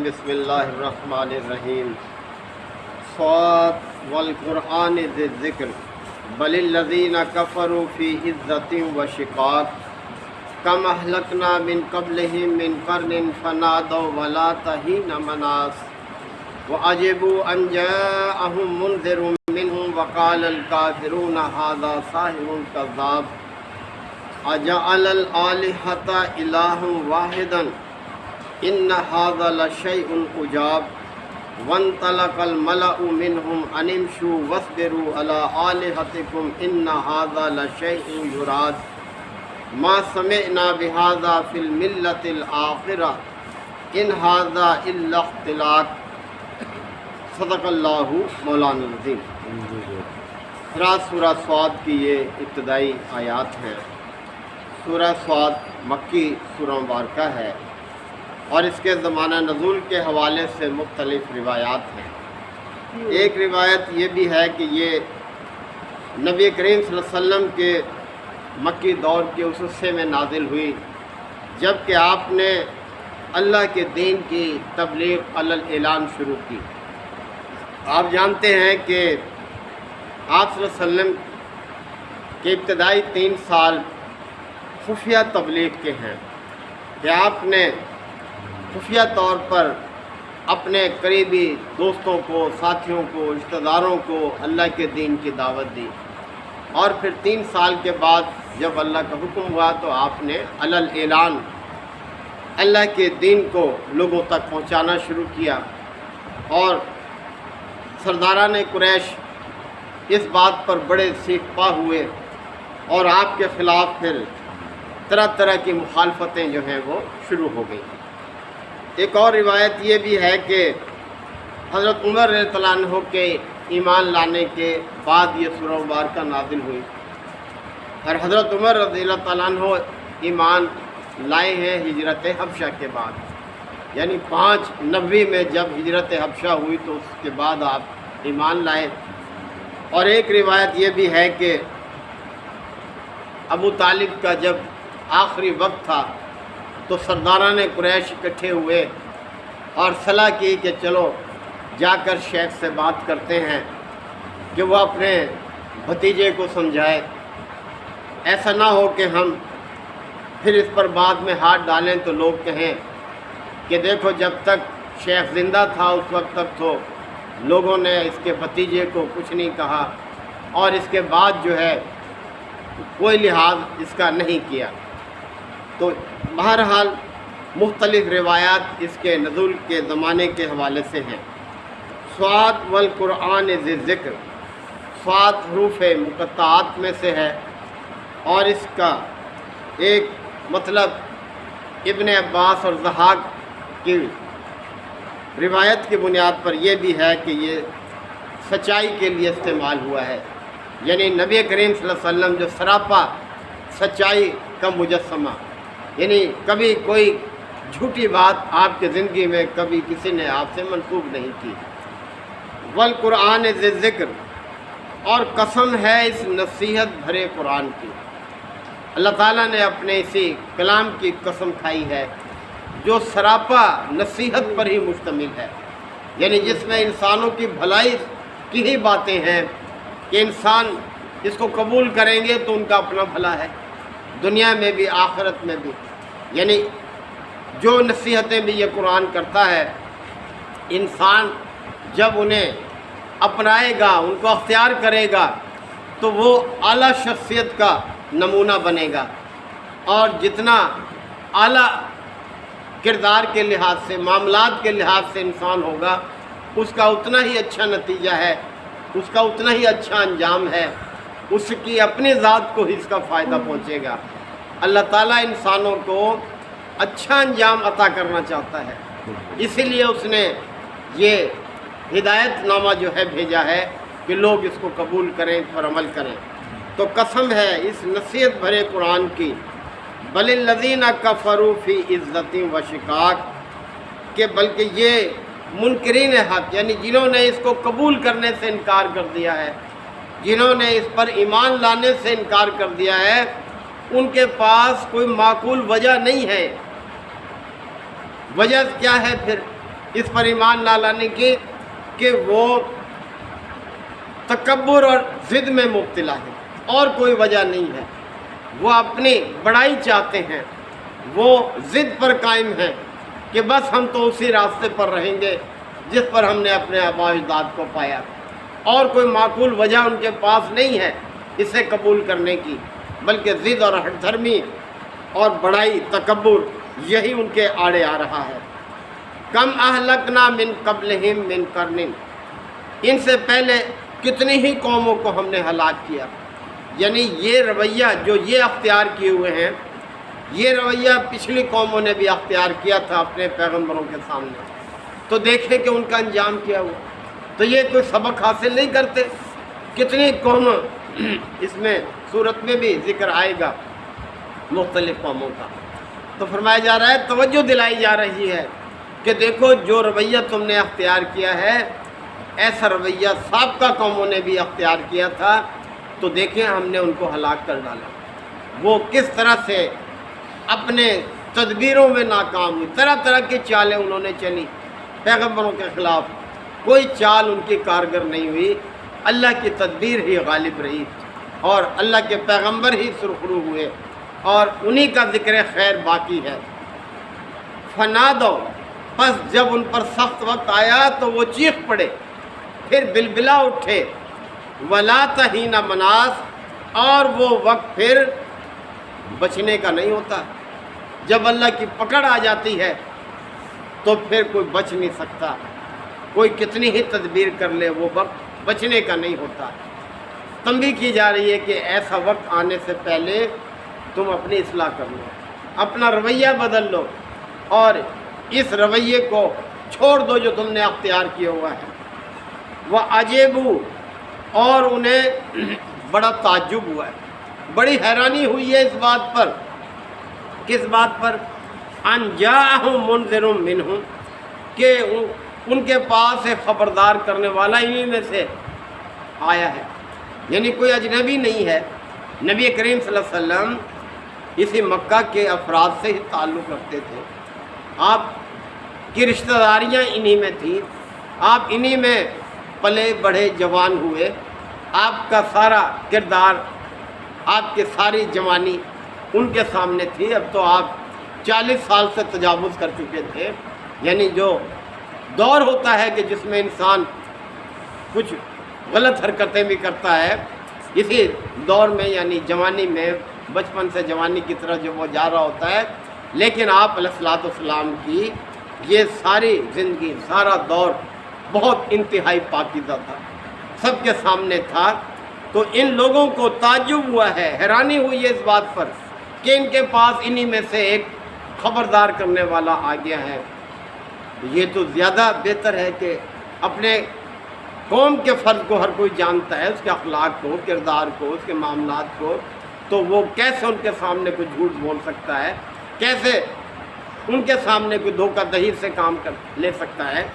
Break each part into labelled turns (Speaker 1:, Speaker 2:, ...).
Speaker 1: بسم اللہ الرحمن الرحیم صاد والقرآن ذی الذکر بل الذین کفروا فی عزۃ و شقاق کم اہلکنا من قبلہم من قرن فنادوا ولا تحین مناص وعجبوا ان جاءہم منذر منہم وقال الکافرون ھذا ساحر کذاب اجعل الآلہۃ الہا واحدا ان ھذا لشیء عجاب وانطلق الملأ منهم ان امشوا واصبروا على آلهتكم ان هذا لشيء يراد ما سمعنا بهذا في الملة الآخرة ان هذا الا اختلاق صدق اللہ مولانا العظیم۔ سورہ صاد کی یہ ابتدائی آیات ہیں۔ سورہ صاد مکی سورہ مبارکہ ہے اور اس کے زمانہ نزول کے حوالے سے مختلف روایات ہیں۔ ایک روایت یہ بھی ہے کہ یہ نبی کریم صلی اللہ علیہ وسلم کے مکی دور کے اس حصے میں نازل ہوئی جب کہ آپ نے اللہ کے دین کی تبلیغ علی الاعلان شروع کی۔ آپ جانتے ہیں کہ آپ صلی اللہ علیہ وسلم کے ابتدائی 3 سال خفیہ تبلیغ کے ہیں کہ آپ نے خفیہ طور پر اپنے قریبی دوستوں کو، ساتھیوں کو، رشتہ داروں کو اللہ کے دین کی دعوت دی، اور پھر 3 سال کے بعد جب اللہ کا حکم ہوا تو آپ نے علی الاعلان اللہ کے دین کو لوگوں تک پہنچانا شروع کیا، اور سرداران قریش اس بات پر بڑے سیکھ پا ہوئے اور آپ کے خلاف پھر طرح طرح کی مخالفتیں جو ہیں وہ شروع ہو گئیں۔ ایک اور روایت یہ بھی ہے کہ حضرت عمر رضی اللہ عنہ کے ایمان لانے کے بعد یہ سورہ مبارکہ نازل ہوئی، اور حضرت عمر رضی اللہ تعالیٰ عنہ ایمان لائے ہیں ہجرت حبشہ کے بعد، یعنی 590 میں جب ہجرت حبشہ ہوئی تو اس کے بعد آپ ایمان لائے۔ اور ایک روایت یہ بھی ہے کہ ابو طالب کا جب آخری وقت تھا تو سرداران قریش اکٹھے ہوئے اور صلاح کی کہ چلو جا کر شیخ سے بات کرتے ہیں کہ وہ اپنے بھتیجے کو سمجھائے، ایسا نہ ہو کہ ہم پھر اس پر بعد میں ہاتھ ڈالیں تو لوگ کہیں کہ دیکھو جب تک شیخ زندہ تھا اس وقت تک تو لوگوں نے اس کے بھتیجے کو کچھ نہیں کہا، اور اس کے بعد جو ہے کوئی لحاظ اس کا نہیں کیا۔ تو بہرحال مختلف روایات اس کے نزول کے زمانے کے حوالے سے ہیں۔ صاد والقرآن ذی الذکر، صاد حروف مقطعات میں سے ہے، اور اس کا ایک مطلب ابن عباس اور ضحاک کی روایت کی بنیاد پر یہ بھی ہے کہ یہ سچائی کے لیے استعمال ہوا ہے، یعنی نبی کریم صلی اللہ علیہ وسلم جو سراپا سچائی کا مجسمہ، یعنی کبھی کوئی جھوٹی بات آپ کی زندگی میں کبھی کسی نے آپ سے منسوخ نہیں کی۔ والقرآن ذی الذکر، اور قسم ہے اس نصیحت بھرے قرآن کی۔ اللہ تعالیٰ نے اپنے اسی کلام کی قسم کھائی ہے جو سراپا نصیحت پر ہی مشتمل ہے، یعنی جس میں انسانوں کی بھلائی کی ہی باتیں ہیں کہ انسان اس کو قبول کریں گے تو ان کا اپنا بھلا ہے، دنیا میں بھی آخرت میں بھی۔ یعنی جو نصیحتیں بھی یہ قرآن کرتا ہے، انسان جب انہیں اپنائے گا، ان کو اختیار کرے گا تو وہ اعلیٰ شخصیت کا نمونہ بنے گا، اور جتنا اعلیٰ کردار کے لحاظ سے، معاملات کے لحاظ سے انسان ہوگا، اس کا اتنا ہی اچھا نتیجہ ہے، اس کا اتنا ہی اچھا انجام ہے، اس کی اپنی ذات کو ہی اس کا فائدہ پہنچے گا۔ اللہ تعالیٰ انسانوں کو اچھا انجام عطا کرنا چاہتا ہے، اسی لیے اس نے یہ ہدایت نامہ جو ہے بھیجا ہے کہ لوگ اس کو قبول کریں، اس پر عمل کریں۔ تو قسم ہے اس نصیحت بھرے قرآن کی، بل الذین کفروا فی عزۃ و شقاق، کہ بلکہ یہ منکرین حق، یعنی جنہوں نے اس کو قبول کرنے سے انکار کر دیا ہے، جنہوں نے اس پر ایمان لانے سے انکار کر دیا ہے، ان کے پاس کوئی معقول وجہ نہیں ہے۔ وجہ کیا ہے پھر؟ اس پر ایمان نہ لانے کی کہ وہ تکبر اور ضد میں مبتلا ہے، اور کوئی وجہ نہیں ہے۔ وہ اپنی بڑائی چاہتے ہیں، وہ ضد پر قائم ہیں کہ بس ہم تو اسی راستے پر رہیں گے جس پر ہم نے اپنے آباء و اجداد کو پایا، اور کوئی معقول وجہ ان کے پاس نہیں ہے اسے قبول کرنے کی، بلکہ ضد اور ہٹ دھرمی اور بڑائی تکبر یہی ان کے آڑے آ رہا ہے۔ کم اہلکنا من قبلہم من قرن، ان سے پہلے کتنی ہی قوموں کو ہم نے ہلاک کیا۔ یعنی یہ رویہ جو یہ اختیار کیے ہوئے ہیں، یہ رویہ پچھلی قوموں نے بھی اختیار کیا تھا اپنے پیغمبروں کے سامنے، تو دیکھیں کہ ان کا انجام کیا ہوا۔ تو یہ کوئی سبق حاصل نہیں کرتے؟ کتنی قوم، اس میں صورت میں بھی ذکر آئے گا مختلف قوموں کا، تو فرمایا جا رہا ہے، توجہ دلائی جا رہی ہے کہ دیکھو جو رویہ تم نے اختیار کیا ہے، ایسا رویہ سابقہ قوموں نے بھی اختیار کیا تھا، تو دیکھیں ہم نے ان کو ہلاک کر ڈالا۔ وہ کس طرح سے اپنے تدبیروں میں ناکام ہوئی، طرح طرح کی چالیں انہوں نے چلی پیغمبروں کے خلاف، کوئی چال ان کی کارگر نہیں ہوئی، اللہ کی تدبیر ہی غالب رہی، اور اللہ کے پیغمبر ہی سرخرو ہوئے، اور انہی کا ذکر خیر باقی ہے۔ فنادو، پس جب ان پر سخت وقت آیا تو وہ چیخ پڑے، پھر بلبلا اٹھے، ولا تحین مناس، اور وہ وقت پھر بچنے کا نہیں ہوتا۔ جب اللہ کی پکڑ آ جاتی ہے تو پھر کوئی بچ نہیں سکتا، کوئی کتنی ہی تدبیر کر لے، وہ وقت بچنے کا نہیں ہوتا۔ تنبیہ کی جا رہی ہے کہ ایسا وقت آنے سے پہلے تم اپنی اصلاح کر لو، اپنا رویہ بدل لو، اور اس رویے کو چھوڑ دو جو تم نے اختیار کیا ہوا ہے۔ وہ عجیبو، اور انہیں بڑا تعجب ہوا ہے، بڑی حیرانی ہوئی ہے اس بات پر۔ کس بات پر؟ ان جاءہم منذر منہم، کہ ان کے پاس ایک خبردار کرنے والا انہی میں سے آیا ہے، یعنی کوئی اجنبی نہیں ہے۔ نبی کریم صلی اللہ علیہ وسلم اسی مکہ کے افراد سے ہی تعلق رکھتے تھے، آپ کی رشتہ داریاں انہی میں تھیں، آپ انہی میں پلے بڑھے جوان ہوئے، آپ کا سارا کردار، آپ کی ساری جوانی ان کے سامنے تھی۔ اب تو آپ 40 سال سے تجاوز کر چکے تھے، یعنی جو دور ہوتا ہے کہ جس میں انسان کچھ غلط حرکتیں بھی کرتا ہے، اسی دور میں یعنی جوانی میں، بچپن سے جوانی کی طرف جب وہ جا رہا ہوتا ہے، لیکن آپ علیہ الصلوۃ والسلام کی یہ ساری زندگی، سارا دور بہت انتہائی پاکیزہ تھا، سب کے سامنے تھا۔ تو ان لوگوں کو تعجب ہوا ہے، حیرانی ہوئی ہے اس بات پر کہ ان کے پاس انہی میں سے ایک خبردار کرنے والا آ گیا ہے۔ یہ تو زیادہ بہتر ہے کہ اپنے قوم کے فرد کو ہر کوئی جانتا ہے، اس کے اخلاق کو، کردار کو، اس کے معاملات کو، تو وہ کیسے ان کے سامنے کوئی جھوٹ بول سکتا ہے، کیسے ان کے سامنے کوئی دھوکہ دہی سے کام لے سکتا ہے۔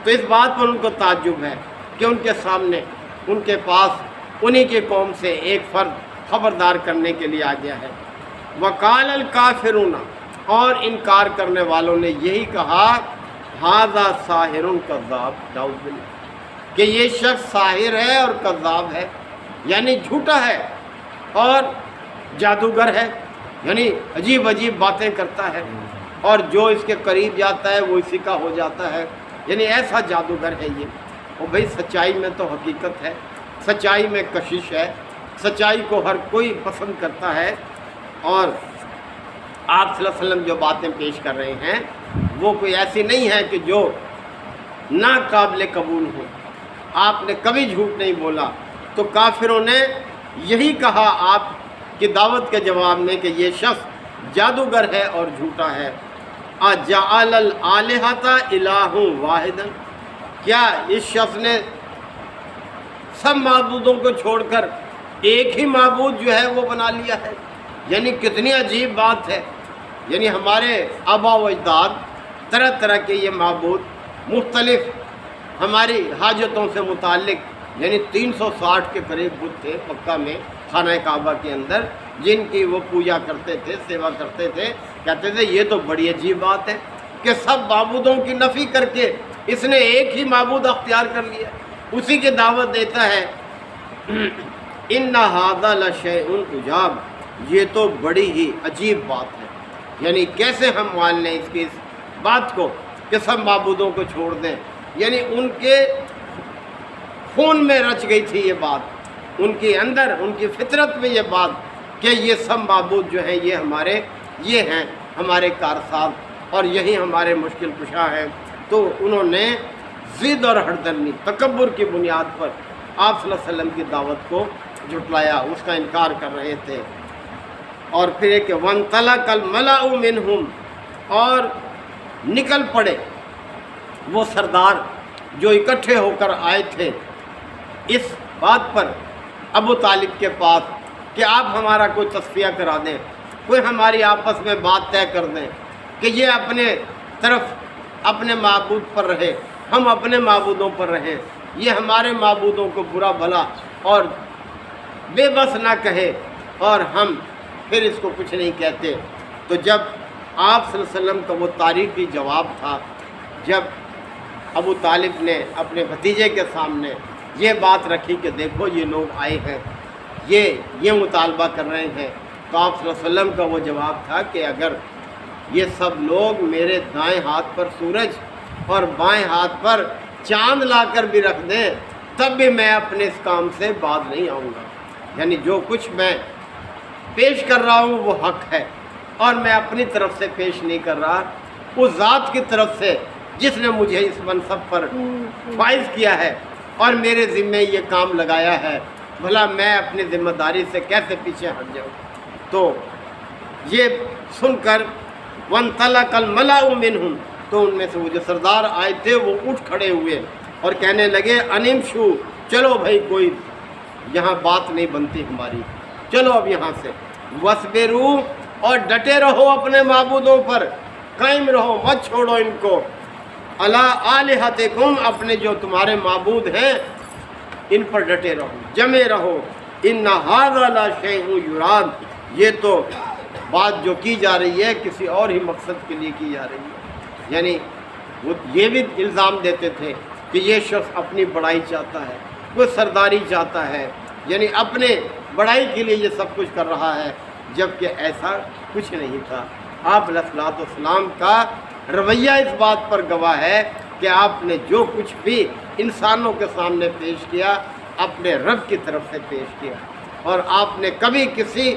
Speaker 1: تو اس بات پر ان کو تعجب ہے کہ ان کے سامنے، ان کے پاس انہی کی قوم سے ایک فرد خبردار کرنے کے لیے آ گیا ہے۔ وقال الکافرون، اور انکار کرنے والوں نے یہی کہا، ھذا ساحر کذاب، نعوذ باللہ، کہ یہ شخص ساحر ہے اور کذاب ہے، یعنی جھوٹا ہے اور جادوگر ہے، یعنی عجیب عجیب باتیں کرتا ہے، اور جو اس کے قریب جاتا ہے وہ اسی کا ہو جاتا ہے، یعنی ایسا جادوگر ہے یہ۔ اور بھئی سچائی میں تو حقیقت ہے، سچائی میں کشش ہے، سچائی کو ہر کوئی پسند کرتا ہے، اور آپ صلی اللہ علیہ وسلم جو باتیں پیش کر رہے ہیں وہ کوئی ایسی نہیں ہے کہ جو ناقابل قبول ہو۔ آپ نے کبھی جھوٹ نہیں بولا۔ تو کافروں نے یہی کہا آپ کی دعوت کے جواب میں کہ یہ شخص جادوگر ہے اور جھوٹا ہے۔ اجعل الآلہۃ الہ واحدا، کیا اس شخص نے سب معبودوں کو چھوڑ کر ایک ہی معبود جو ہے وہ بنا لیا ہے؟ یعنی کتنی عجیب بات ہے، یعنی ہمارے آباء و اجداد طرح طرح کے یہ معبود مختلف ہماری حاجتوں سے متعلق، یعنی 360 کے قریب بت تھے مکہ میں خانہ کعبہ کے اندر، جن کی وہ پوجا کرتے تھے، سیوا کرتے تھے۔ کہتے تھے یہ تو بڑی عجیب بات ہے، کہ سب معبودوں کی نفی کر کے اس نے ایک ہی معبود اختیار کر لیا، اسی کی دعوت دیتا ہے۔ ان ھذا لشیء عجاب، یہ تو بڑی ہی عجیب بات ہے، یعنی کیسے ہم مان لیں اس بات کو کہ سب معبودوں کو چھوڑ دیں؟ یعنی ان کے خون میں رچ گئی تھی یہ بات، ان کے اندر، ان کی فطرت میں یہ بات کہ یہ سب معبود جو ہیں یہ ہیں ہمارے کارساز اور یہی ہمارے مشکل کشا ہیں۔ تو انہوں نے ضد اور ہڑدنی، تکبر کی بنیاد پر آپ صلی اللہ علیہ وسلم کی دعوت کو جھٹلایا، اس کا انکار کر رہے تھے۔ اور پھر ایک وَانْطَلَقَ الْمَلَأُ مِنْهُمْ، اور نکل پڑے وہ سردار جو اکٹھے ہو کر آئے تھے اس بات پر ابو طالب کے پاس کہ آپ ہمارا کوئی تصفیہ کرا دیں، کوئی ہماری آپس میں بات طے کر دیں کہ یہ اپنے طرف اپنے معبود پر رہے، ہم اپنے معبودوں پر رہیں، یہ ہمارے معبودوں کو برا بھلا اور بے بس نہ کہے اور ہم پھر اس کو کچھ نہیں کہتے۔ تو جب آپ صلی اللہ علیہ وسلم کا وہ تاریخی جواب تھا، جب ابو طالب نے اپنے بھتیجے کے سامنے یہ بات رکھی کہ دیکھو یہ لوگ آئے ہیں، یہ مطالبہ کر رہے ہیں، تو آپ صلی اللہ علیہ وسلم کا وہ جواب تھا کہ اگر یہ سب لوگ میرے دائیں ہاتھ پر سورج اور بائیں ہاتھ پر چاند لا کر بھی رکھ دیں تب بھی میں اپنے اس کام سے باز نہیں آؤں گا، یعنی جو کچھ میں پیش کر رہا ہوں وہ حق ہے اور میں اپنی طرف سے پیش نہیں کر رہا، اس ذات کی طرف سے جس نے مجھے اس منصب پر فائز کیا ہے اور میرے ذمے یہ کام لگایا ہے، بھلا میں اپنی ذمہ داری سے کیسے پیچھے ہٹ جاؤں۔ تو یہ سن کر وَانْطَلَقَ الْمَلَأُ مِنْهُمْ، تو ان میں سے وہ جو سردار آئے تھے وہ اٹھ کھڑے ہوئے اور کہنے لگے انمشو، چلو بھائی کوئی یہاں بات نہیں بنتی ہماری، چلو اب یہاں سے، وَاصْبِرُوا، اور ڈٹے رہو اپنے معبودوں پر، قائم رہو، مت چھوڑو ان کو، عَلَىٰ آلِهَتِكُمْ، اپنے جو تمہارے معبود ہیں ان پر ڈٹے رہو، جمے رہو، إِنَّ هَٰذَا لَشَيْءٌ يُرَادُ، یہ تو بات جو کی جا رہی ہے کسی اور ہی مقصد کے لیے کی جا رہی ہے۔ یعنی وہ یہ بھی الزام دیتے تھے کہ یہ شخص اپنی بڑائی چاہتا ہے، کوئی سرداری چاہتا ہے، یعنی اپنے بڑائی کے لیے یہ سب کچھ کر رہا ہے، جبکہ ایسا کچھ نہیں تھا۔ آپ علیہ الصلوۃ والسلام کا رویہ اس بات پر گواہ ہے کہ آپ نے جو کچھ بھی انسانوں کے سامنے پیش کیا اپنے رب کی طرف سے پیش کیا، اور آپ نے کبھی کسی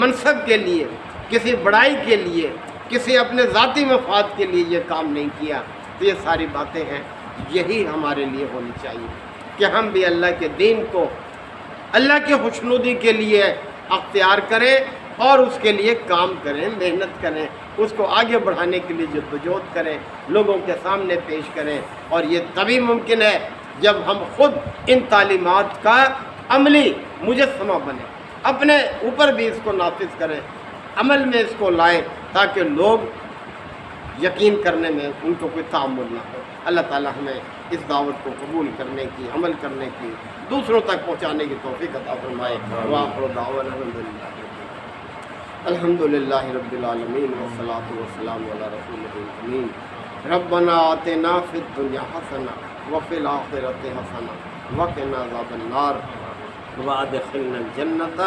Speaker 1: منصب کے لیے، کسی بڑائی کے لیے، کسی اپنے ذاتی مفاد کے لیے یہ کام نہیں کیا۔ تو یہ ساری باتیں ہیں، یہی ہمارے لیے ہونی چاہیے کہ ہم بھی اللہ کے دین کو اللہ کی خوشنودی کے لیے اختیار کریں اور اس کے لیے کام کریں، محنت کریں، اس کو آگے بڑھانے کے لیے جدوجہد کریں، لوگوں کے سامنے پیش کریں، اور یہ تبھی ممکن ہے جب ہم خود ان تعلیمات کا عملی مجسمہ بنیں، اپنے اوپر بھی اس کو نافذ کریں، عمل میں اس کو لائیں، تاکہ لوگ یقین کرنے میں ان کو کوئی تعامل نہ ہو۔ اللہ تعالیٰ ہمیں اس دعوت کو قبول کرنے کی، عمل کرنے کی، دوسروں تک پہنچانے کی توفیق عطا فرمائے۔ وآخر دعوانا الحمد للہ رب العالمین، والصلاة والسلام علی رسولہ الامین۔ ربنا آتنا فی الدنیا حسنہ وفی الآخرۃ حسنہ وقنا عذاب النار وادخلنا الجنۃ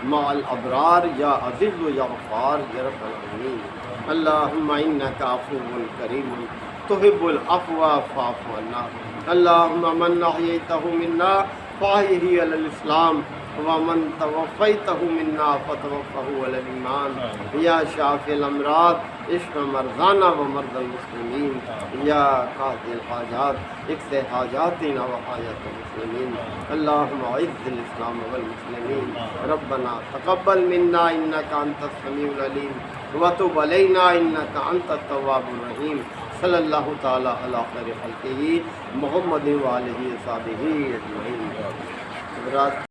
Speaker 1: مع الابرار یا عزیز یا غفار یا رب العالمین۔ اللہم انک عفو کریم تحب العفو فاعف عنا۔ اللہم من احییتہ منا فاحیہ علی الاسلام ومن توفیتہ منا فتوفہ علی الایمان۔ یا شافی الامراض اشف مرضانا ومرضى المسلمین، یا قاضی الحاجات اقض حاجاتنا وحاجات المسلمین۔ اللہم اعز الاسلام والمسلمین۔ ربنا تقبل منا انک انت السمیع العلیم وتب علینا انک انت التواب الرحیم۔ صلی اللہ تعالی علی خیر خلقہ محمد وآلہ وصحبہ اجمعین۔